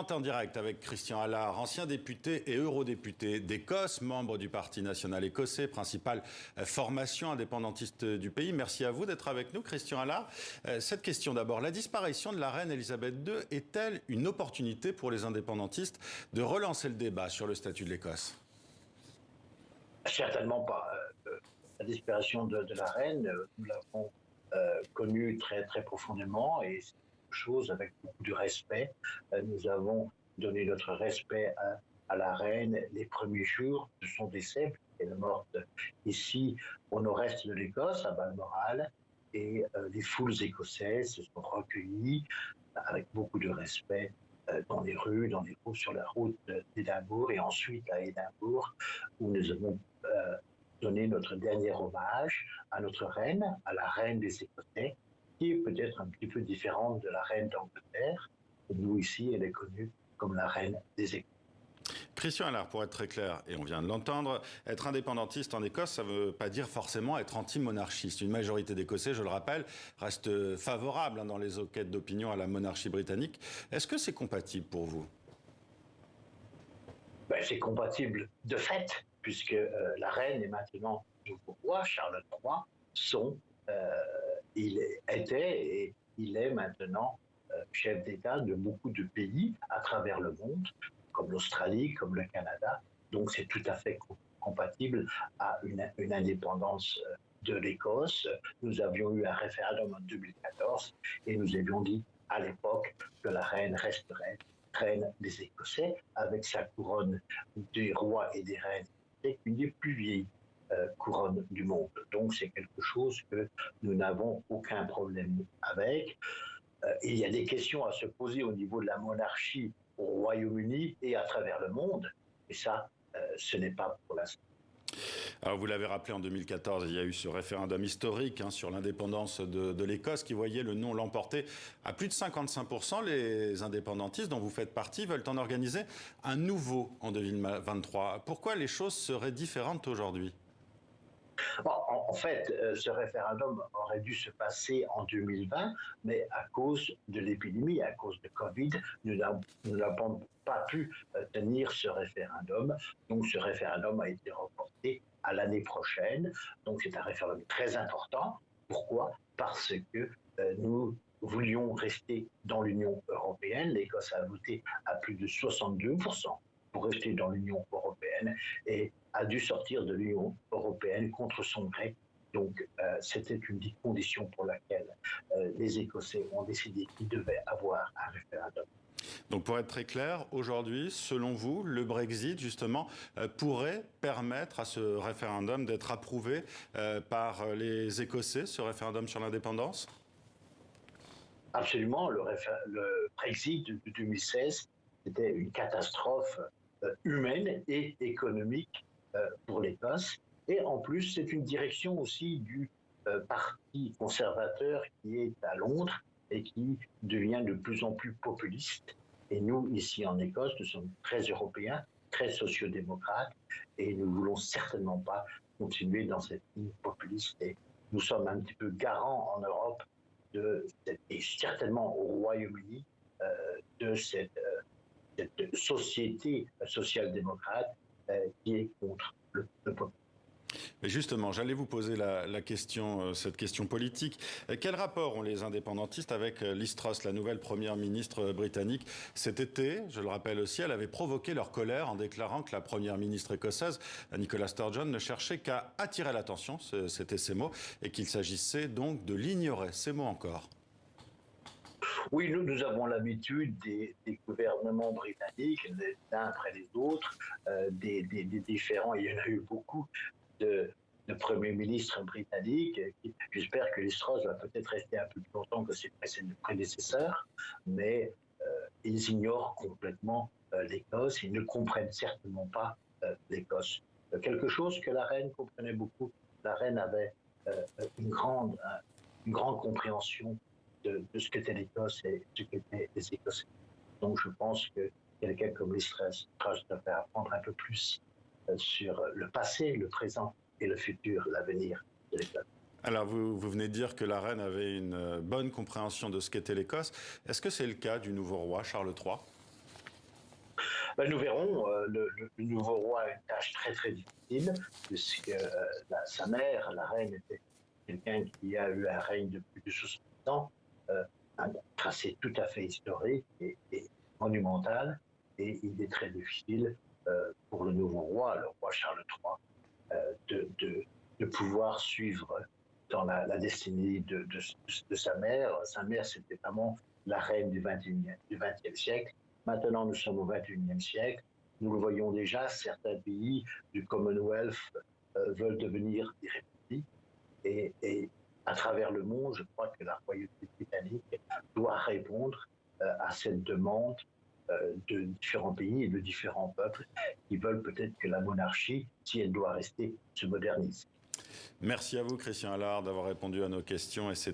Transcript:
est en direct avec Christian Allard, ancien député et eurodéputé d'Écosse, membre du Parti national écossais, principale formation indépendantiste du pays. Merci à vous d'être avec nous, Christian Allard. Cette question d'abord, la disparition de la reine Elisabeth II est-elle une opportunité pour les indépendantistes de relancer le débat sur le statut de l'Écosse ? Certainement pas. La disparition de la reine, nous l'avons connue très, très profondément et c'est quelque chose avec beaucoup de respect. Nous avons donné notre respect à la reine les premiers jours de son décès. Elle est morte ici au nord-est de l'Écosse, à Balmoral, et les foules écossaises se sont recueillies avec beaucoup de respect dans les rues, sur la route d'Édimbourg et ensuite à Édimbourg, où nous avons donné notre dernier hommage à notre reine, à la reine des Écossais, qui est peut-être un petit peu différente de la reine d'Angleterre. Nous, ici, elle est connue comme la reine des Écossais. Christian Allard, pour être très clair, et on vient de l'entendre, être indépendantiste en Écosse, ça ne veut pas dire forcément être anti-monarchiste. Une majorité d'Écossais, je le rappelle, reste favorable dans les enquêtes d'opinion à la monarchie britannique. Est-ce que c'est compatible pour vous ? C'est compatible de fait, puisque la reine est maintenant le nouveau roi, Charles III, il était et il est maintenant chef d'État de beaucoup de pays à travers le monde, comme l'Australie, comme le Canada. Donc c'est tout à fait compatible à une indépendance de l'Écosse. Nous avions eu un référendum en 2014 et nous avions dit à l'époque que la reine resterait reine des Écossais, avec sa couronne des rois et des reines, c'est une des plus vieilles couronnes du monde. Donc c'est quelque chose que nous n'avons aucun problème avec. Il y a des questions à se poser au niveau de la monarchie au Royaume-Uni et à travers le monde, et ça, ce n'est pas pour l'instant. Alors vous l'avez rappelé, en 2014, il y a eu ce référendum historique sur l'indépendance de l'Écosse qui voyait le non l'emporter à plus de 55%. Les indépendantistes dont vous faites partie veulent en organiser un nouveau en 2023. Pourquoi les choses seraient différentes aujourd'hui ? En fait, ce référendum aurait dû se passer en 2020, mais à cause de l'épidémie, à cause de Covid, nous n'avons pas pu tenir ce référendum. Donc ce référendum a été reporté à l'année prochaine. Donc c'est un référendum très important. Pourquoi ? Parce que nous voulions rester dans l'Union européenne. L'Écosse a voté à plus de 62% pour rester dans l'Union européenne et a dû sortir de l'Union européenne contre son gré. Donc, c'était une des conditions pour laquelle les Écossais ont décidé qu'ils devaient avoir un référendum. Donc, pour être très clair, aujourd'hui, selon vous, le Brexit, justement, pourrait permettre à ce référendum d'être approuvé par les Écossais, ce référendum sur l'indépendance ? Absolument. Le Brexit de 2016, c'était une catastrophe humaine et économique pour l'Écosse. Et en plus, c'est une direction aussi du parti conservateur qui est à Londres et qui devient de plus en plus populiste. Et nous, ici en Écosse, nous sommes très européens, très sociodémocrates, et nous ne voulons certainement pas continuer dans cette ligne populiste. Et nous sommes un petit peu garants en Europe et certainement au Royaume-Uni de cette société social-démocrate qui est contre le peuple. Mais justement, j'allais vous poser cette question politique. Quel rapport ont les indépendantistes avec Liz Truss, la nouvelle première ministre britannique ? Cet été, je le rappelle aussi, elle avait provoqué leur colère en déclarant que la première ministre écossaise, Nicola Sturgeon, ne cherchait qu'à attirer l'attention, c'était ses mots, et qu'il s'agissait donc de l'ignorer, ces mots encore. Oui, nous avons l'habitude des gouvernements britanniques, les uns après les autres, des différents, il y en a eu beaucoup, de Premier ministre britannique. J'espère que Liz Truss va peut-être rester un peu plus longtemps que ses prédécesseurs, mais ils ignorent complètement l'Écosse, ils ne comprennent certainement pas l'Écosse. Quelque chose que la reine comprenait beaucoup. La reine avait une grande compréhension de ce qu'était l'Écosse et ce qu'étaient les Écossais. Donc je pense que quelqu'un comme Liz Truss devrait apprendre un peu plus sur le passé, le présent et le futur, l'avenir de l'Écosse. Alors, vous venez de dire que la reine avait une bonne compréhension de ce qu'était l'Écosse. Est-ce que c'est le cas du nouveau roi, Charles III ? Ben, nous verrons. Le nouveau roi a une tâche très très difficile, puisque sa mère, la reine, était quelqu'un qui a eu un règne de plus de 60 ans, un tracé tout à fait historique et monumental, et il est très difficile pour le nouveau roi, le roi Charles III, de pouvoir suivre dans la destinée de sa mère. Sa mère, c'était vraiment la reine du XXe siècle. Maintenant, nous sommes au XXIe siècle. Nous le voyons déjà, certains pays du Commonwealth veulent devenir des républiques. Et à travers le monde, je crois que la royauté britannique doit répondre à cette demande de différents pays et de différents peuples qui veulent peut-être que la monarchie, si elle doit rester, se modernise. Merci à vous, Christian Allard, d'avoir répondu à nos questions et c'est